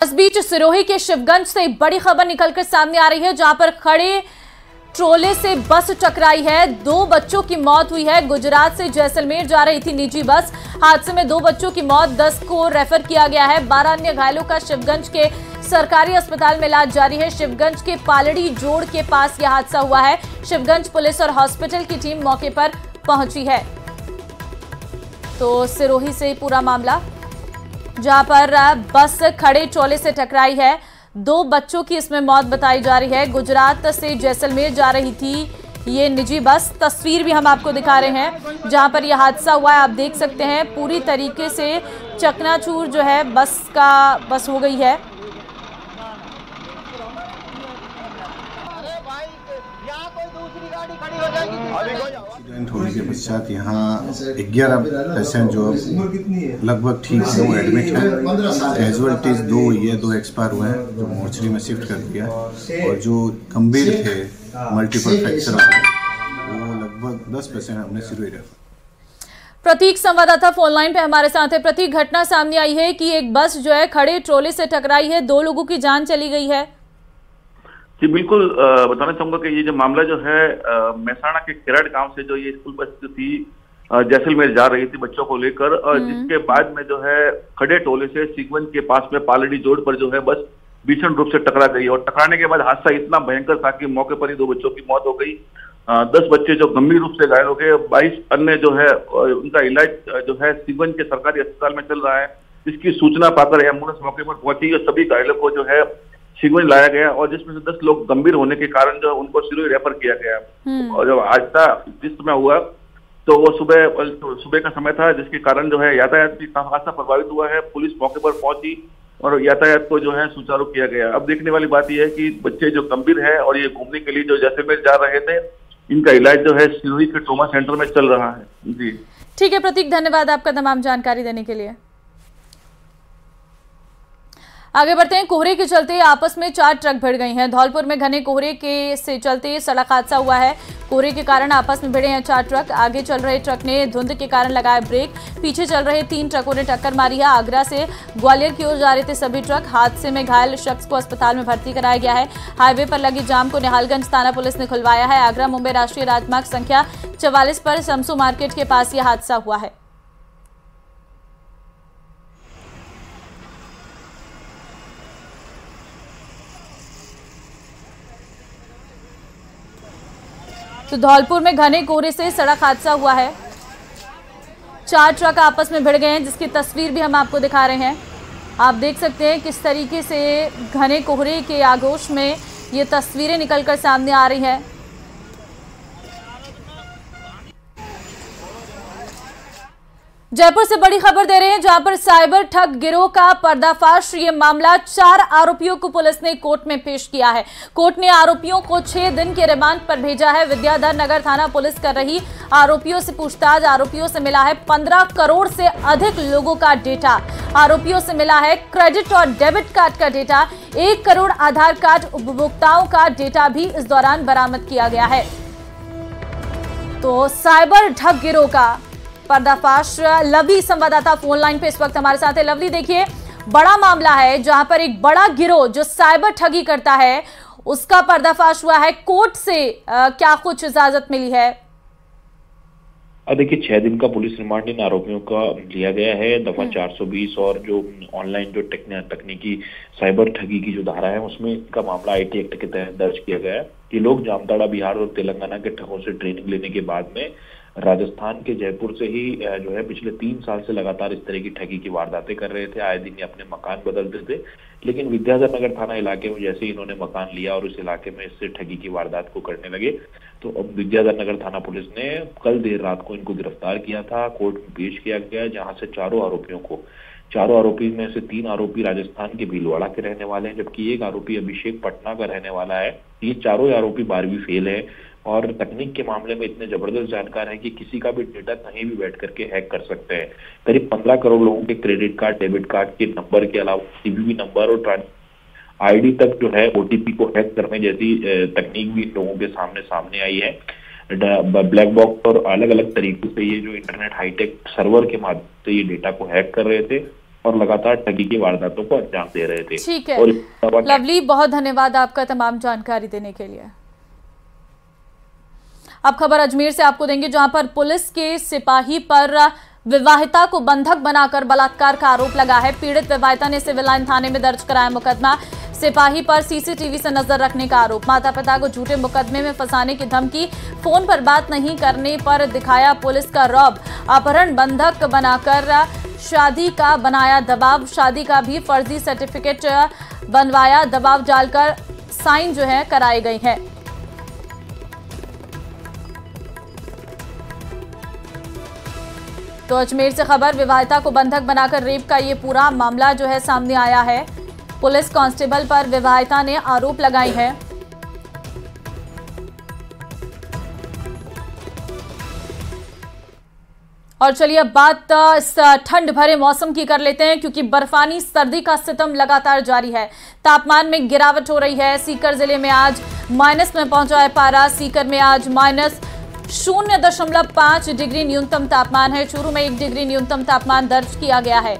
इस बीच सिरोही के शिवगंज से बड़ी खबर निकलकर सामने आ रही है, जहां पर खड़े ट्रोले से बस टकराई है। 2 बच्चों की मौत हुई है। गुजरात से जैसलमेर जा रही थी निजी बस। हादसे में 2 बच्चों की मौत, 10 को रेफर किया गया है। 12 अन्य घायलों का शिवगंज के सरकारी अस्पताल में इलाज जारी है। शिवगंज के पालड़ी जोड़ के पास यह हादसा हुआ है। शिवगंज पुलिस और हॉस्पिटल की टीम मौके पर पहुंची है। तो सिरोही से पूरा मामला, जहां पर बस खड़े ट्रोले से टकराई है। 2 बच्चों की इसमें मौत बताई जा रही है। गुजरात से जैसलमेर जा रही थी ये निजी बस। तस्वीर भी हम आपको दिखा रहे हैं जहां पर यह हादसा हुआ है। आप देख सकते हैं पूरी तरीके से चकनाचूर जो है बस हो गई है। एक्सीडेंट होने के पश्चात यहाँ 11 पेशेंट जो लगभग ठीक है वो एडमिट है। कैजुअलिटीज 2 हुई है, 2 एक्सपायर हुए हैं जो मोर्चरी में शिफ्ट कर दिया, और जो गंभीर थे मल्टीपल फ्रैक्चर वो लगभग 10 पेशेंट हमने सिरोही रेफर। प्रतीक संवाददाता फोन लाइन पे हमारे साथ है। प्रतीक, घटना सामने आई है कि एक बस जो है खड़े ट्रोले से टकराई है, 2 लोगों की जान चली गई है। जी बिल्कुल, बताना चाहूंगा कि ये जो मामला जो है मेहसाणा के केरड़ गांव से जो ये स्कूल बस थी जैसलमेर जा रही थी बच्चों को लेकर, और जिसके बाद में जो है खड़े टोले से सीगंज के पास में पालड़ी जोड़ पर जो है बस भीषण रूप से टकरा गई, और टकराने के बाद हादसा इतना भयंकर था कि मौके पर ही 2 बच्चों की मौत हो गई। 10 बच्चे जो गंभीर रूप से घायल हो गए, 22 अन्य जो है उनका इलाज जो है सीगंज के सरकारी अस्पताल में चल रहा है। इसकी सूचना पाकर एम्बुलेंस मौके पर पहुंची और सभी घायलों को जो है शिवगंज लाया गया, और जिसमें से 10 लोग गंभीर होने के कारण जो उनको सिरोही रेफर किया गया। और जब हादसा जिस समय हुआ तो वो सुबह का समय था, जिसके कारण जो है यातायात भी खासा प्रभावित हुआ है। पुलिस मौके पर पहुंची और यातायात को जो है सुचारू किया गया। अब देखने वाली बात यह है कि बच्चे जो गंभीर है और ये घूमने के लिए जो जैसलमेर जा रहे थे, इनका इलाज जो है सिरोही के ट्रॉमा सेंटर में चल रहा है। जी ठीक है प्रतीक, धन्यवाद आपका तमाम जानकारी देने के लिए। आगे बढ़ते हैं। कोहरे के चलते आपस में 4 ट्रक भिड़ गई हैं। धौलपुर में घने कोहरे के से चलते सड़क हादसा हुआ है। कोहरे के कारण आपस में भिड़े हैं 4 ट्रक। आगे चल रहे ट्रक ने धुंध के कारण लगाया ब्रेक। पीछे चल रहे 3 ट्रकों ने टक्कर मारी है। आगरा से ग्वालियर की ओर जा रहे थे सभी ट्रक। हादसे में घायल शख्स को अस्पताल में भर्ती कराया गया है। हाईवे पर लगी जाम को निहालगंज थाना पुलिस ने खुलवाया है। आगरा मुंबई राष्ट्रीय राजमार्ग संख्या 44 पर समसू मार्केट के पास यह हादसा हुआ है। तो धौलपुर में घने कोहरे से सड़क हादसा हुआ है। 4 ट्रक आपस में भिड़ गए हैं, जिसकी तस्वीर भी हम आपको दिखा रहे हैं। आप देख सकते हैं किस तरीके से घने कोहरे के आगोश में ये तस्वीरें निकलकर सामने आ रही हैं। जयपुर से बड़ी खबर दे रहे हैं, जहां पर साइबर ठग गिरोह का पर्दाफाश। ये मामला 4 आरोपियों को पुलिस ने कोर्ट में पेश किया है। कोर्ट ने आरोपियों को 6 दिन के रिमांड पर भेजा है। विद्याधर नगर थाना पुलिस कर रही आरोपियों से पूछताछ। आरोपियों से मिला है 15 करोड़ से अधिक लोगों का डेटा। आरोपियों से मिला है क्रेडिट और डेबिट कार्ड का डेटा। 1 करोड़ आधार कार्ड उपभोक्ताओं का डेटा भी इस दौरान बरामद किया गया है। तो साइबर ठग गिरोह का पर्दाफाश। लवली संवाददाता फोन लाइन पे इस वक्त हमारे साथ है। लवली, देखिए बड़ा मामला है जहां पर एक बड़ा गिरोह जो साइबर ठगी करता है उसका पर्दाफाश हुआ है। कोर्ट से क्या कुछ इजाजत मिली है? देखिए 6 दिन का पुलिस रिमांड इन आरोपियों का लिया गया है। दफा 420 और जो ऑनलाइन जो तकनीकी साइबर ठगी की जो धारा है उसमें इनका मामला IT एक्ट के तहत दर्ज किया गया है कि लोग जामताड़ा बिहार और तेलंगाना के ठगों से ट्रेनिंग लेने के बाद में राजस्थान के जयपुर से ही जो है पिछले 3 साल से लगातार इस तरह की ठगी की वारदातें कर रहे थे। आए दिन ये अपने मकान बदलते थे, लेकिन विद्याधर नगर थाना इलाके में जैसे ही इन्होंने मकान लिया और उस इलाके में इससे ठगी की वारदात को करने लगे, तो अब विद्याधर नगर थाना पुलिस ने कल देर रात को इनको गिरफ्तार किया था। कोर्ट में पेश किया गया, जहां से चारों आरोपी में से 3 आरोपी राजस्थान के भीलवाड़ा के रहने वाले हैं, जबकि 1 आरोपी अभिषेक पटना का रहने वाला है। ये चारों आरोपी 12वीं फेल है और तकनीक के मामले में इतने जबरदस्त जानकार हैं कि किसी का भी डेटा कहीं भी बैठ करके हैक कर सकते हैं। करीब 15 करोड़ लोगों के क्रेडिट कार्ड, डेबिट कार्ड के नंबर के अलावा CVV नंबर और ID तक जो है OTP को हैक करने जैसी तकनीक भी लोगों के सामने आई है। ब्लैक बॉक्स और अलग अलग तरीकों से ये जो इंटरनेट हाईटेक सर्वर के माध्यम से ये डेटा को हैक कर रहे थे और लगातार ठगी की वारदातों को अंजाम दे रहे थे। ठीक है लवली, बहुत धन्यवाद आपका तमाम जानकारी देने के लिए। अब खबर अजमेर से आपको देंगे, जहां पर पुलिस के सिपाही पर विवाहिता को बंधक बनाकर बलात्कार का आरोप लगा है। पीड़ित विवाहिता ने सिविल लाइन थाने में दर्ज कराया मुकदमा। सिपाही पर सीसीटीवी से नजर रखने का आरोप। माता पिता को झूठे मुकदमे में फंसाने की धमकी। फोन पर बात नहीं करने पर दिखाया पुलिस का रौब। अपहरण, बंधक बनाकर शादी का बनाया दबाव। शादी का भी फर्जी सर्टिफिकेट बनवाया। दबाव डालकर साइन जो है कराए गए हैं। तो अजमेर से खबर, विवाहिता को बंधक बनाकर रेप का ये पूरा मामला जो है सामने आया है। पुलिस कांस्टेबल पर विवाहिता ने आरोप लगाए हैं। और चलिए अब बात इस ठंड भरे मौसम की कर लेते हैं, क्योंकि बर्फानी सर्दी का सितम लगातार जारी है। तापमान में गिरावट हो रही है। सीकर जिले में आज माइनस में पहुंचा है पारा। सीकर में आज -0.5 डिग्री न्यूनतम तापमान है। चूरू में 1 डिग्री न्यूनतम तापमान दर्ज किया गया है।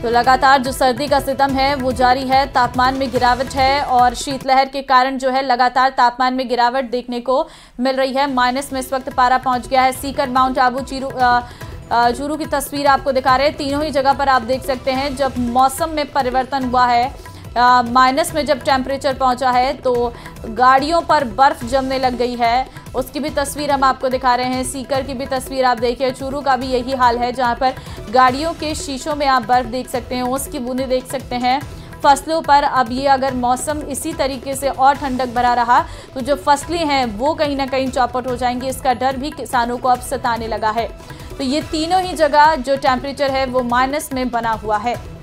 तो लगातार जो सर्दी का सितम है वो जारी है। तापमान में गिरावट है और शीतलहर के कारण जो है लगातार तापमान में गिरावट देखने को मिल रही है। माइनस में इस वक्त पारा पहुंच गया है। सीकर, माउंट आबू, चूरू की तस्वीर आपको दिखा रहे हैं। तीनों ही जगह पर आप देख सकते हैं जब मौसम में परिवर्तन हुआ है। माइनस में जब टेम्परेचर पहुंचा है तो गाड़ियों पर बर्फ जमने लग गई है। उसकी भी तस्वीर हम आपको दिखा रहे हैं। सीकर की भी तस्वीर आप देखिए। चूरू का भी यही हाल है, जहां पर गाड़ियों के शीशों में आप बर्फ देख सकते हैं, ओस की बूंदें देख सकते हैं। फसलों पर अब ये अगर मौसम इसी तरीके से और ठंडक भरा रहा तो जो फसलें हैं वो कहीं ना कहीं चौपट हो जाएंगी। इसका डर भी किसानों को अब सताने लगा है। तो ये तीनों ही जगह जो टेम्परेचर है वो माइनस में बना हुआ है।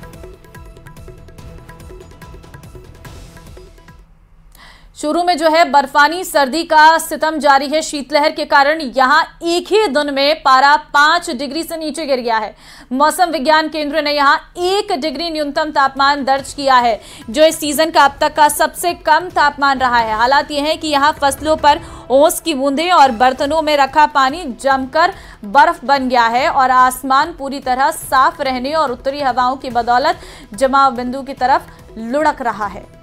चूरू में जो है बर्फानी सर्दी का सितम जारी है। शीतलहर के कारण यहां एक ही दिन में पारा 5 डिग्री से नीचे गिर गया है। मौसम विज्ञान केंद्र ने यहां 1 डिग्री न्यूनतम तापमान दर्ज किया है, जो इस सीजन का अब तक का सबसे कम तापमान रहा है। हालात यह है कि यहां फसलों पर ओस की बूंदें और बर्तनों में रखा पानी जमकर बर्फ बन गया है और आसमान पूरी तरह साफ रहने और उत्तरी हवाओं की बदौलत जमाव बिंदु की तरफ लुढ़क रहा है।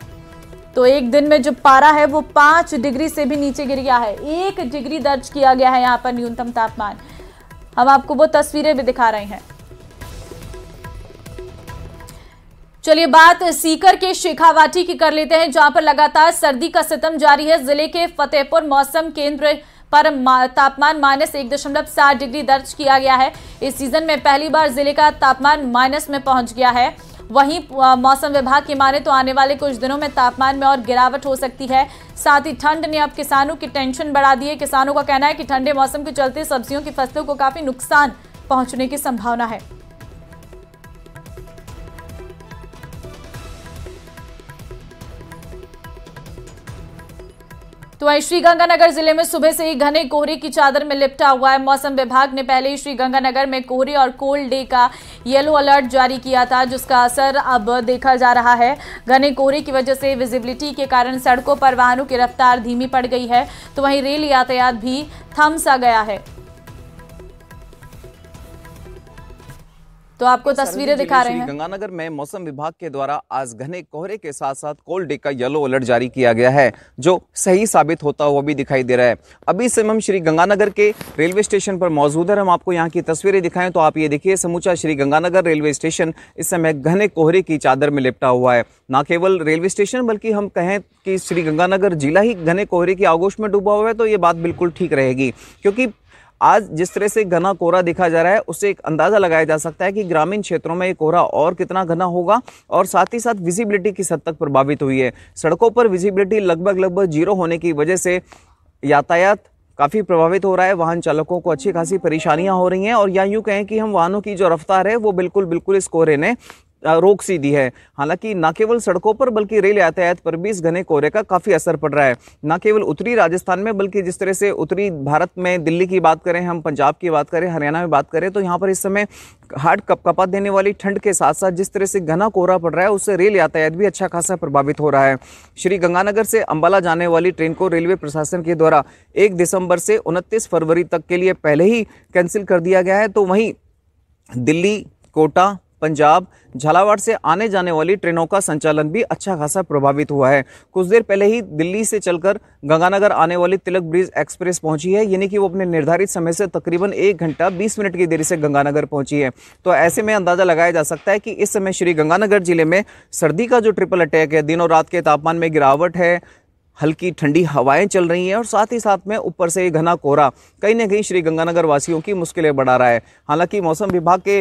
तो एक दिन में जो पारा है वो 5 डिग्री से भी नीचे गिर गया है। 1 डिग्री दर्ज किया गया है यहाँ पर न्यूनतम तापमान। हम आपको वो तस्वीरें भी दिखा रहे हैं। चलिए बात सीकर के शेखावाटी की कर लेते हैं, जहां पर लगातार सर्दी का सितम जारी है। जिले के फतेहपुर मौसम केंद्र पर तापमान -1.7 डिग्री दर्ज किया गया है। इस सीजन में पहली बार जिले का तापमान माइनस में पहुंच गया है। वहीं मौसम विभाग की माने तो आने वाले कुछ दिनों में तापमान में और गिरावट हो सकती है। साथ ही ठंड ने अब किसानों की टेंशन बढ़ा दी है। किसानों का कहना है कि ठंडे मौसम के चलते सब्जियों की फसलों को काफी नुकसान पहुंचने की संभावना है। तो वहीं श्रीगंगानगर जिले में सुबह से ही घने कोहरे की चादर में लिपटा हुआ है। मौसम विभाग ने पहले ही श्रीगंगानगर में कोहरे और कोल्ड डे का येलो अलर्ट जारी किया था, जिसका असर अब देखा जा रहा है। घने कोहरे की वजह से विजिबिलिटी के कारण सड़कों पर वाहनों की रफ्तार धीमी पड़ गई है। तो वहीं रेल यातायात भी थम सा गया है। तो आपको तस्वीरें दिखा रहे हैं। गंगानगर में मौसम विभाग के द्वारा आज घने कोहरे के साथ साथ कोल्ड डे का येलो अलर्ट जारी किया गया है, जो सही साबित होता हुआ भी दिखाई दे रहा है। अभी से हम श्री गंगानगर के रेलवे स्टेशन पर मौजूद है। हम आपको यहाँ की तस्वीरें दिखाएं तो आप ये देखिए, समूचा श्री गंगानगर रेलवे स्टेशन इस समय घने कोहरे की चादर में लिपटा हुआ है। न केवल रेलवे स्टेशन बल्कि हम कहें कि श्री गंगानगर जिला ही घने कोहरे की आगोश में डूबा हुआ है, तो ये बात बिल्कुल ठीक रहेगी। क्योंकि आज जिस तरह से घना कोहरा दिखा जा रहा है उससे एक अंदाजा लगाया जा सकता है कि ग्रामीण क्षेत्रों में ये कोहरा और कितना घना होगा। और साथ ही साथ विजिबिलिटी किस हद तक प्रभावित हुई है। सड़कों पर विजिबिलिटी लगभग 0 होने की वजह से यातायात काफ़ी प्रभावित हो रहा है। वाहन चालकों को अच्छी खासी परेशानियां हो रही हैं और या यूँ कहें कि हम वाहनों की जो रफ्तार है वो बिल्कुल इस कोहरे ने रोक सी दी है। हालांकि न केवल सड़कों पर बल्कि रेल यातायात पर भी इस घने कोहरे का काफ़ी असर पड़ रहा है। न केवल उत्तरी राजस्थान में बल्कि जिस तरह से उत्तरी भारत में दिल्ली की बात करें, हम पंजाब की बात करें, हरियाणा में बात करें, तो यहाँ पर इस समय हार्ड कपकपा देने वाली ठंड के साथ साथ जिस तरह से घना कोहरा पड़ रहा है उससे रेल यातायात भी अच्छा खासा प्रभावित हो रहा है। श्री गंगानगर से अंबाला जाने वाली ट्रेन को रेलवे प्रशासन के द्वारा 1 दिसंबर से 29 फरवरी तक के लिए पहले ही कैंसिल कर दिया गया है। तो वहीं दिल्ली, कोटा, पंजाब, झालावाड़ से आने जाने वाली ट्रेनों का संचालन भी अच्छा खासा प्रभावित हुआ है। कुछ देर पहले ही दिल्ली से चलकर गंगानगर आने वाली तिलक ब्रिज एक्सप्रेस पहुंची है, यानी कि वो अपने निर्धारित समय से तकरीबन 1 घंटा 20 मिनट की देरी से गंगानगर पहुंची है। तो ऐसे में अंदाजा लगाया जा सकता है कि इस समय श्री गंगानगर जिले में सर्दी का जो ट्रिपल अटैक है, दिनों रात के तापमान में गिरावट है, हल्की ठंडी हवाएं चल रही हैं और साथ ही साथ में ऊपर से घना कोहरा कहीं ना कहीं श्री गंगानगर वासियों की मुश्किलें बढ़ा रहा है। हालांकि मौसम विभाग के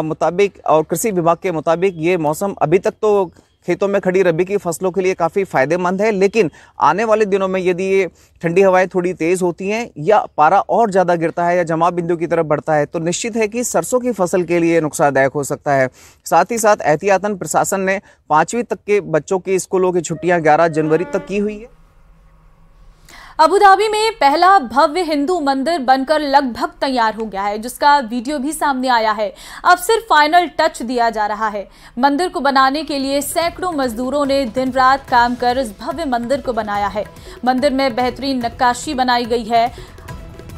मुताबिक और कृषि विभाग के मुताबिक ये मौसम अभी तक तो खेतों में खड़ी रबी की फसलों के लिए काफ़ी फायदेमंद है, लेकिन आने वाले दिनों में यदि ये ठंडी हवाएं थोड़ी तेज़ होती हैं या पारा और ज़्यादा गिरता है या जमाव बिंदु की तरफ बढ़ता है तो निश्चित है कि सरसों की फसल के लिए नुकसानदायक हो सकता है। साथ ही साथ एहतियातन प्रशासन ने 5वीं तक के बच्चों की स्कूलों की छुट्टियां 11 जनवरी तक की हुई है। अबू धाबी में पहला भव्य हिंदू मंदिर बनकर लगभग तैयार हो गया है, जिसका वीडियो भी सामने आया है। अब सिर्फ फाइनल टच दिया जा रहा है। मंदिर को बनाने के लिए सैकड़ों मजदूरों ने दिन रात काम कर इस भव्य मंदिर को बनाया है। मंदिर में बेहतरीन नक्काशी बनाई गई है।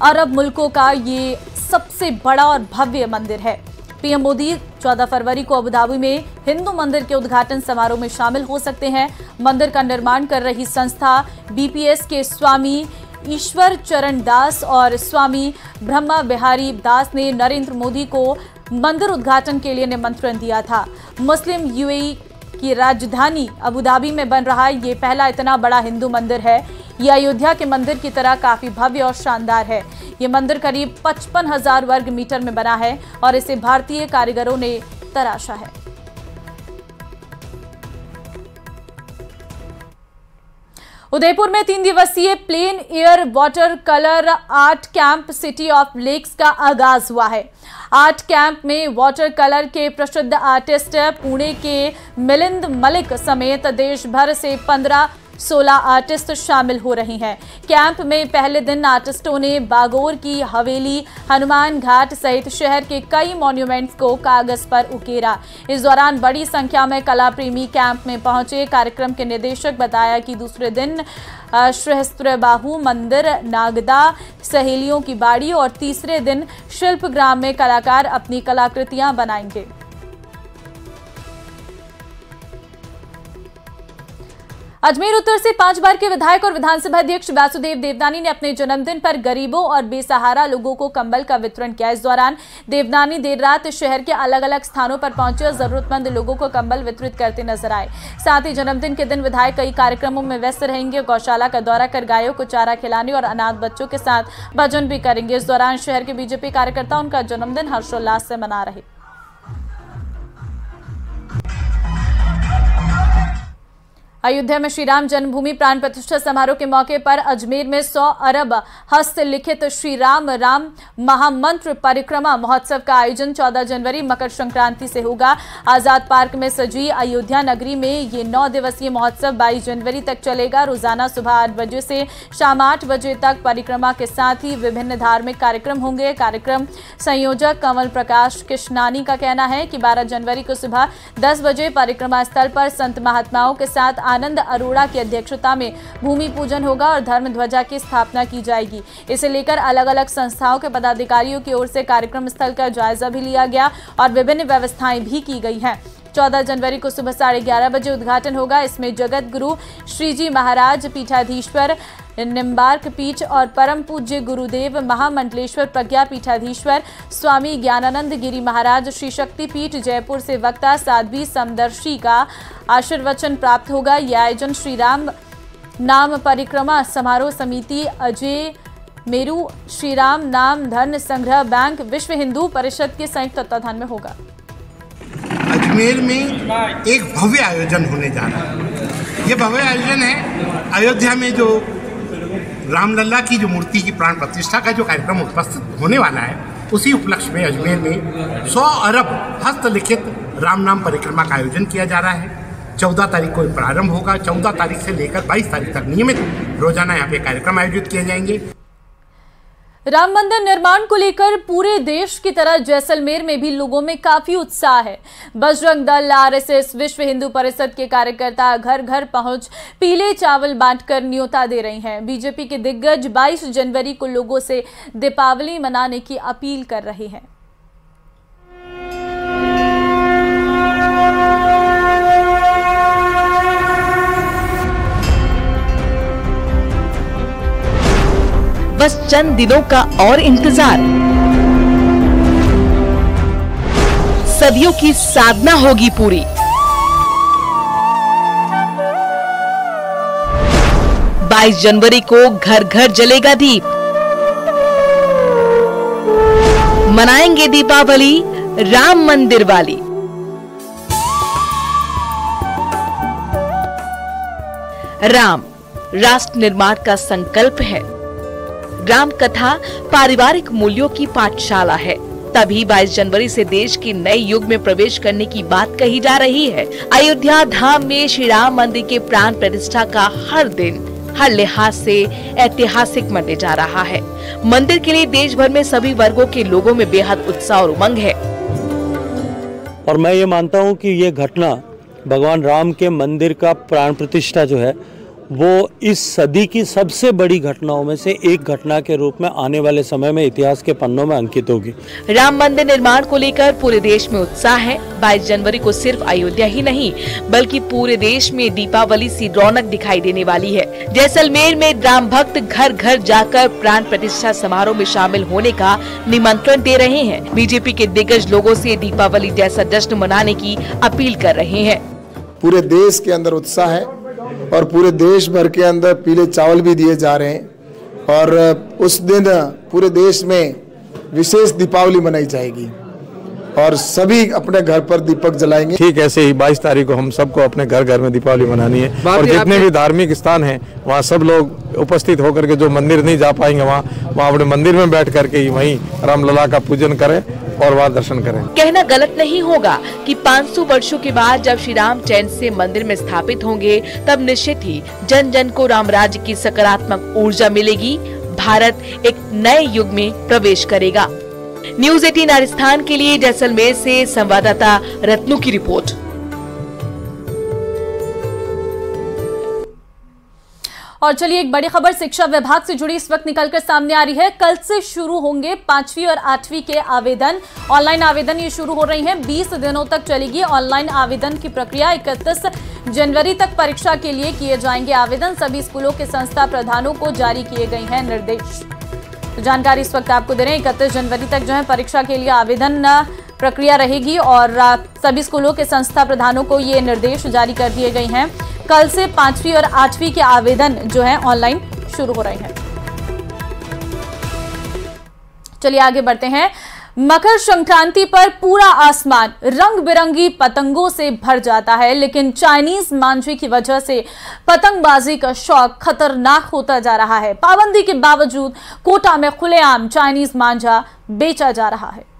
अरब मुल्कों का ये सबसे बड़ा और भव्य मंदिर है। पीएम मोदी 14 फरवरी को अबू धाबी में हिंदू मंदिर के उद्घाटन समारोह में शामिल हो सकते हैं। मंदिर का निर्माण कर रही संस्था बीपीएस के स्वामी ईश्वर चरण दास और स्वामी ब्रह्मा बिहारी दास ने नरेंद्र मोदी को मंदिर उद्घाटन के लिए निमंत्रण दिया था। मुस्लिम यूएई की राजधानी अबू धाबी में बन रहा ये पहला इतना बड़ा हिंदू मंदिर है। ये अयोध्या के मंदिर की तरह काफी भव्य और शानदार है। ये मंदिर करीब 55,000 वर्ग मीटर में बना है और इसे भारतीय कारीगरों ने तराशा है। उदयपुर में 3 दिवसीय plein air watercolour art camp city of lakes का आगाज हुआ है। आर्ट कैंप में वाटर कलर के प्रसिद्ध आर्टिस्ट पुणे के मिलिंद मलिक समेत देश भर से 15-16 आर्टिस्ट शामिल हो रहे हैं। कैंप में पहले दिन आर्टिस्टों ने बागोर की हवेली, हनुमान घाट सहित शहर के कई मॉन्यूमेंट्स को कागज पर उकेरा। इस दौरान बड़ी संख्या में कला प्रेमी कैंप में पहुंचे। कार्यक्रम के निदेशक बताया कि दूसरे दिन सहस्त्रबाहु मंदिर, नागदा, सहेलियों की बाड़ी और तीसरे दिन शिल्पग्राम में कलाकार अपनी कलाकृतियां बनाएंगे। अजमेर उत्तर से 5 बार के विधायक और विधानसभा अध्यक्ष वासुदेव देवनानी ने अपने जन्मदिन पर गरीबों और बेसहारा लोगों को कंबल का वितरण किया। इस दौरान देवनानी देर रात शहर के अलग अलग स्थानों पर पहुंचे और जरूरतमंद लोगों को कंबल वितरित करते नजर आए। साथ ही जन्मदिन के दिन विधायक कई कार्यक्रमों में व्यस्त रहेंगे। गौशाला का दौरा कर गायों को चारा खिलाने और अनाथ बच्चों के साथ भजन भी करेंगे। इस दौरान शहर के बीजेपी कार्यकर्ता उनका जन्मदिन हर्षोल्लास से मना रहे। अयोध्या में श्री राम जन्मभूमि प्राण प्रतिष्ठा समारोह के मौके पर अजमेर में 100 अरब हस्तलिखित श्री राम महामंत्र परिक्रमा महोत्सव का आयोजन 14 जनवरी मकर संक्रांति से होगा। आजाद पार्क में सजी अयोध्या नगरी में ये 9 दिवसीय महोत्सव 22 जनवरी तक चलेगा। रोजाना सुबह 8 बजे से शाम 8 बजे तक परिक्रमा के साथ ही विभिन्न धार्मिक कार्यक्रम होंगे। कार्यक्रम संयोजक कमल प्रकाश कृष्णानी का कहना है कि 12 जनवरी को सुबह 10 बजे परिक्रमा स्थल पर संत महात्माओं के साथ आनंद अरोड़ा की अध्यक्षता में भूमि पूजन होगा और धर्म ध्वजा की स्थापना की जाएगी। इसे लेकर अलग अलग संस्थाओं के पदाधिकारियों की ओर से कार्यक्रम स्थल का जायजा भी लिया गया और विभिन्न व्यवस्थाएं भी की गई हैं। 14 जनवरी को सुबह 11:30 बजे उद्घाटन होगा। इसमें जगत गुरु श्रीजी महाराज पीठाधीश्वर निम्बार्क पीठ और परम पूज्य गुरुदेव महामंडलेश्वर प्रज्ञा पीठाधीश्वर स्वामी ज्ञानानंद गिरी महाराज श्री शक्ति पीठ जयपुर से वक्ता साध्वी समदर्शी का आशीर्वचन प्राप्त होगा। यह आयोजन श्री राम नाम परिक्रमा समारोह समिति अजय मेरू श्री राम नाम धन संग्रह बैंक विश्व हिंदू परिषद के संयुक्त तत्वाधान में होगा। अजमेर में एक भव्य आयोजन होने जा रहा है। ये भव्य आयोजन है अयोध्या में जो रामलला की जो मूर्ति की प्राण प्रतिष्ठा का जो कार्यक्रम उपस्थित होने वाला है, उसी उपलक्ष्य में अजमेर में 100 अरब हस्तलिखित राम नाम परिक्रमा का आयोजन किया जा रहा है। 14 तारीख को प्रारंभ होगा। 14 तारीख से लेकर 22 तारीख तक नियमित रोजाना यहाँ पे कार्यक्रम आयोजित किए जाएंगे। राम मंदिर निर्माण को लेकर पूरे देश की तरह जैसलमेर में भी लोगों में काफी उत्साह है। बजरंग दल, आरएसएस, विश्व हिंदू परिषद के कार्यकर्ता घर घर पहुंच पीले चावल बांटकर न्योता दे रहे हैं। बीजेपी के दिग्गज 22 जनवरी को लोगों से दीपावली मनाने की अपील कर रहे हैं। बस चंद दिनों का और इंतजार। सदियों की साधना होगी पूरी। बाईस जनवरी को घर घर जलेगा दीप। मनाएंगे दीपावली राम मंदिर वाली। राम राष्ट्र निर्माण का संकल्प है। राम कथा पारिवारिक मूल्यों की पाठशाला है। तभी 22 जनवरी से देश के नए युग में प्रवेश करने की बात कही जा रही है। अयोध्या धाम में श्री राम मंदिर के प्राण प्रतिष्ठा का हर दिन हर लिहाज से ऐतिहासिक माने जा रहा है। मंदिर के लिए देश भर में सभी वर्गों के लोगों में बेहद उत्साह और उमंग है। और मैं ये मानता हूँ कि ये घटना भगवान राम के मंदिर का प्राण प्रतिष्ठा जो है वो इस सदी की सबसे बड़ी घटनाओं में से एक घटना के रूप में आने वाले समय में इतिहास के पन्नों में अंकित होगी। राम मंदिर निर्माण को लेकर पूरे देश में उत्साह है। 22 जनवरी को सिर्फ अयोध्या ही नहीं बल्कि पूरे देश में दीपावली सी रौनक दिखाई देने वाली है। जैसलमेर में राम भक्त घर घर जाकर प्राण प्रतिष्ठा समारोह में शामिल होने का निमंत्रण दे रहे हैं। बीजेपी के दिग्गज लोगों से दीपावली जैसा जश्न मनाने की अपील कर रहे हैं। पूरे देश के अंदर उत्साह है और पूरे देश भर के अंदर पीले चावल भी दिए जा रहे हैं और उस दिन पूरे देश में विशेष दीपावली मनाई जाएगी और सभी अपने घर पर दीपक जलाएंगे। ठीक ऐसे ही 22 तारीख को हम सबको अपने घर घर में दीपावली मनानी है और जितने भी धार्मिक स्थान हैं वहाँ सब लोग उपस्थित होकर के जो मंदिर नहीं जा पाएंगे वहाँ अपने मंदिर में बैठ करके ही वहीं रामलला का पूजन करें और वहाँ दर्शन करें। कहना गलत नहीं होगा कि 500 वर्षों के बाद जब श्री राम चैन से मंदिर में स्थापित होंगे तब निश्चित ही जन जन को राम राज्य की सकारात्मक ऊर्जा मिलेगी। भारत एक नए युग में प्रवेश करेगा। न्यूज़ 18 राजस्थान के लिए जैसलमेर से संवाददाता रत्नू की रिपोर्ट। और चलिए एक बड़ी खबर शिक्षा विभाग से जुड़ी इस वक्त निकलकर सामने आ रही है। कल से शुरू होंगे 5वीं और 8वीं के आवेदन। ऑनलाइन आवेदन ये शुरू हो रही हैं। 20 दिनों तक चलेगी ऑनलाइन आवेदन की प्रक्रिया। 31 जनवरी तक परीक्षा के लिए किए जाएंगे आवेदन। सभी स्कूलों के संस्था प्रधानों को जारी किए गए हैं निर्देश। तो जानकारी इस वक्त आपको दे रहे हैं। 31 जनवरी तक जो है परीक्षा के लिए आवेदन प्रक्रिया रहेगी और सभी स्कूलों के संस्था प्रधानों को ये निर्देश जारी कर दिए गए हैं। कल से 5वीं और 8वीं के आवेदन जो है ऑनलाइन शुरू हो रहे हैं। चलिए आगे बढ़ते हैं। मकर संक्रांति पर पूरा आसमान रंग बिरंगी पतंगों से भर जाता है, लेकिन चाइनीज मांझे की वजह से पतंगबाजी का शौक खतरनाक होता जा रहा है। पाबंदी के बावजूद कोटा में खुलेआम चाइनीज मांझा बेचा जा रहा है।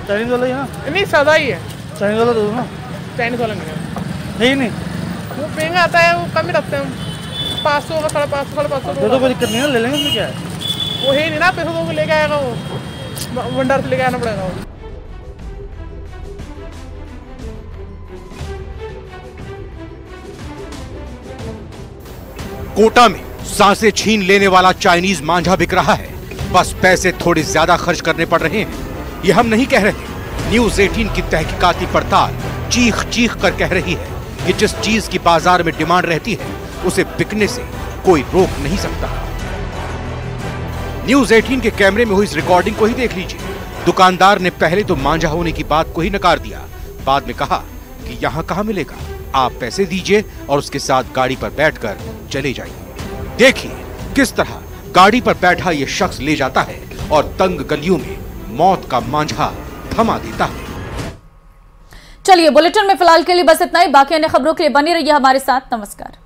चाइनीज वाला ही ना? नहीं सादा ही है। चाइनीज वाला दो ना? चाइनीज वाला नहीं नहीं वो महंगा आता है, वो कम ही रखते हैं हम। 500 का 550 550 तो कोई दिक्कत नहीं है, ले लेंगे। उसमें क्या है, वो है नहीं ना, पैसों को लेके आएगा, वो भंडार से लेके आना पड़ेगा। वो कोटा में सांसें छीन लेने वाला चाइनीज मांझा बिक रहा है। बस पैसे थोड़े ज्यादा खर्च करने पड़ रहे हैं। ये हम नहीं कह रहे। न्यूज़ 18 की तहकीकाती पड़ताल चीख चीख कर कह रही है कि जिस चीज की बाजार में डिमांड रहती है उसे बिकने से कोई रोक नहीं सकता। न्यूज़ 18 के कैमरे में हुई इस रिकॉर्डिंग को ही देख लीजिए। दुकानदार ने पहले तो मांझा होने की बात को ही नकार दिया, बाद में कहा कि यहाँ कहाँ मिलेगा, आप पैसे दीजिए और उसके साथ गाड़ी पर बैठकर चले जाइए। देखिए किस तरह गाड़ी पर बैठा ये शख्स ले जाता है और तंग गलियों में मौत का मांझा थमा देता है। चलिए बुलेटिन में फिलहाल के लिए बस इतना ही। बाकी अन्य खबरों के लिए बने रहिए हमारे साथ। नमस्कार।